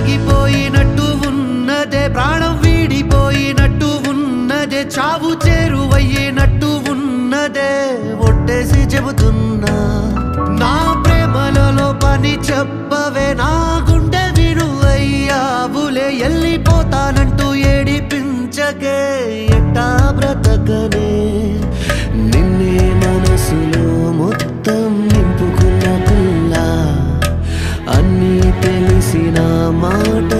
ఆగిపోయినట్టు ఉన్నదే, ప్రాణం వీడిపోయినట్టు ఉన్నదే, చావు చేరువయ్యేనట్టు ఉన్నదే. ఒట్టేసి చెబుతున్నా నా ప్రేమలలో పని చెప్పవే, నా గుండె విరువయ్యావులే. వెళ్ళిపోతానంటూ ఏడిపించకే, ఎట్టా బ్రతకనే. నిన్నే మనసులో మొత్తం నింపుకున్న కుల్లా, అన్నీ తెలిసిన మాట